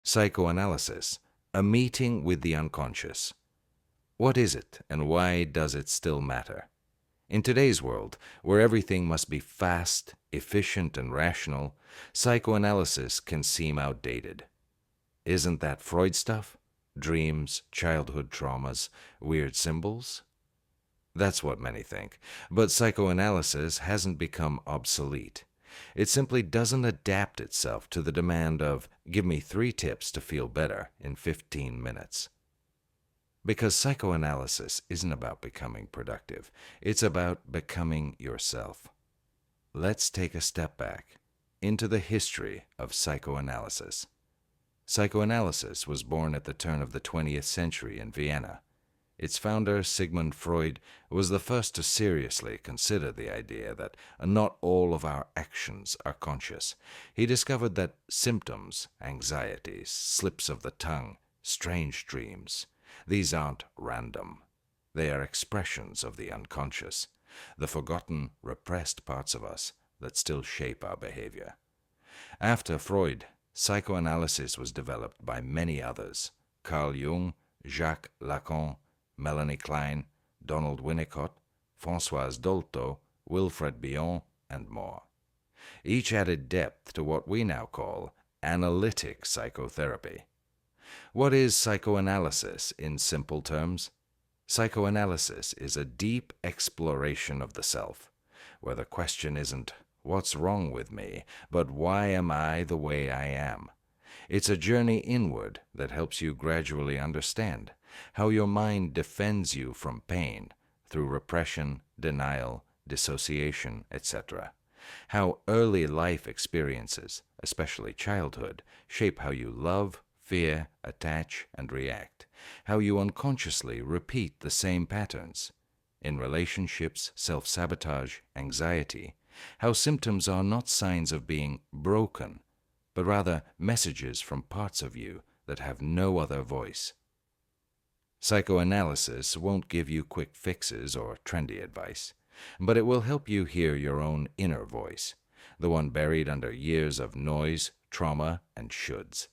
Psychoanalysis, a meeting with the unconscious. What is it, and why does it still matter? In today's world, where everything must be fast, efficient, and rational, psychoanalysis can seem outdated. Isn't that Freud stuff? Dreams, childhood traumas, weird symbols? That's what many think. But psychoanalysis hasn't become obsolete. It simply doesn't adapt itself to the demand of, give me 3 tips to feel better in 15 minutes. Because psychoanalysis isn't about becoming productive. It's about becoming yourself. Let's take a step back into the history of psychoanalysis. Psychoanalysis was born at the turn of the 20th century in Vienna. Its founder, Sigmund Freud, was the first to seriously consider the idea that not all of our actions are conscious. He discovered that symptoms, anxieties, slips of the tongue, strange dreams, these aren't random. They are expressions of the unconscious, the forgotten, repressed parts of us that still shape our behavior. After Freud, psychoanalysis was developed by many others: Carl Jung, Jacques Lacan, Melanie Klein, Donald Winnicott, Françoise Dolto, Wilfred Bion, and more. Each added depth to what we now call analytic psychotherapy. What is psychoanalysis in simple terms? Psychoanalysis is a deep exploration of the self, where the question isn't, what's wrong with me, but why am I the way I am? It's a journey inward that helps you gradually understand how your mind defends you from pain through repression, denial, dissociation, etc. How early life experiences, especially childhood, shape how you love, fear, attach, and react. How you unconsciously repeat the same patterns. In relationships, self-sabotage, anxiety. How symptoms are not signs of being broken, but rather messages from parts of you that have no other voice. Psychoanalysis won't give you quick fixes or trendy advice, but it will help you hear your own inner voice, the one buried under years of noise, trauma, and shoulds.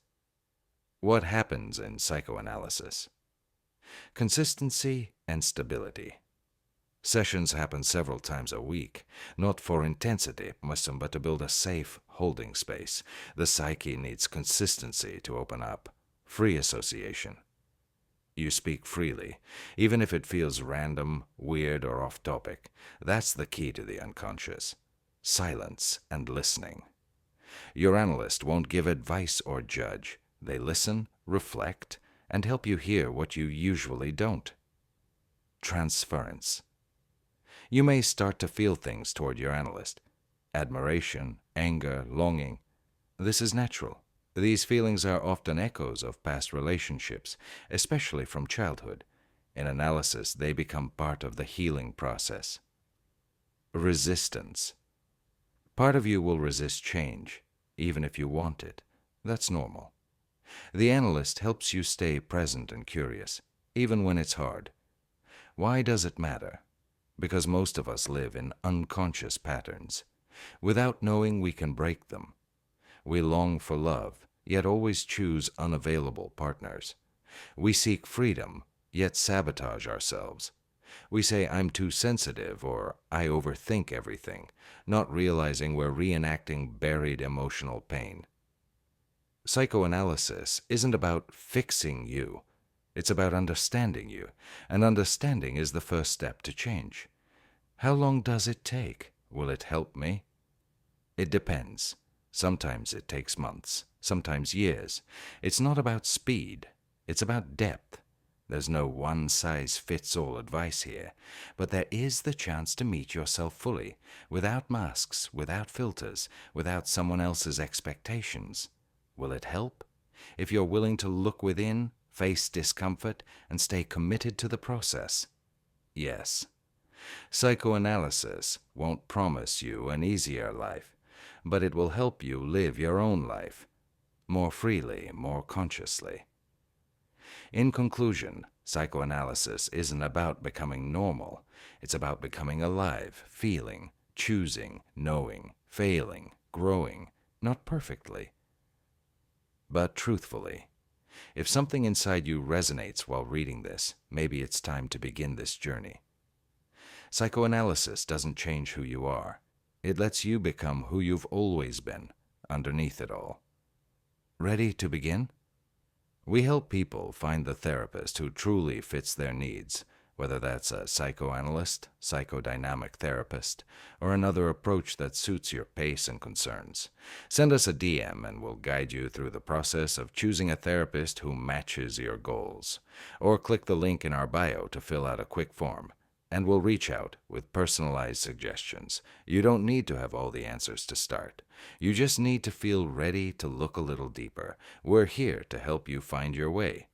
What happens in psychoanalysis? Consistency and stability. Sessions happen several times a week, not for intensity, but to build a safe holding space. The psyche needs consistency to open up. Free association. You speak freely, even if it feels random, weird, or off-topic. That's the key to the unconscious. Silence and listening. Your analyst won't give advice or judge. They listen, reflect, and help you hear what you usually don't. Transference. You may start to feel things toward your analyst. Admiration, anger, longing. This is natural. These feelings are often echoes of past relationships, especially from childhood. In analysis, they become part of the healing process. Resistance. Part of you will resist change, even if you want it. That's normal. The analyst helps you stay present and curious, even when it's hard. Why does it matter? Because most of us live in unconscious patterns. Without knowing, we can break them. We long for love, yet always choose unavailable partners. We seek freedom, yet sabotage ourselves. We say, I'm too sensitive, or I overthink everything, not realizing we're reenacting buried emotional pain. Psychoanalysis isn't about fixing you. It's about understanding you, and understanding is the first step to change. How long does it take? Will it help me? It depends. Sometimes it takes months, sometimes years. It's not about speed. It's about depth. There's no one-size-fits-all advice here, but there is the chance to meet yourself fully, without masks, without filters, without someone else's expectations. Will it help? If you're willing to look within, face discomfort, and stay committed to the process? Yes. Psychoanalysis won't promise you an easier life, but it will help you live your own life, more freely, more consciously. In conclusion, psychoanalysis isn't about becoming normal. It's about becoming alive, feeling, choosing, knowing, failing, growing, not perfectly, But truthfully, if something inside you resonates while reading this, maybe it's time to begin this journey. Psychoanalysis doesn't change who you are. It lets you become who you've always been, underneath it all. Ready to begin? We help people find the therapist who truly fits their needs, whether that's a psychoanalyst, psychodynamic therapist, or another approach that suits your pace and concerns. Send us a DM and we'll guide you through the process of choosing a therapist who matches your goals. Or click the link in our bio to fill out a quick form, and we'll reach out with personalized suggestions. You don't need to have all the answers to start. You just need to feel ready to look a little deeper. We're here to help you find your way.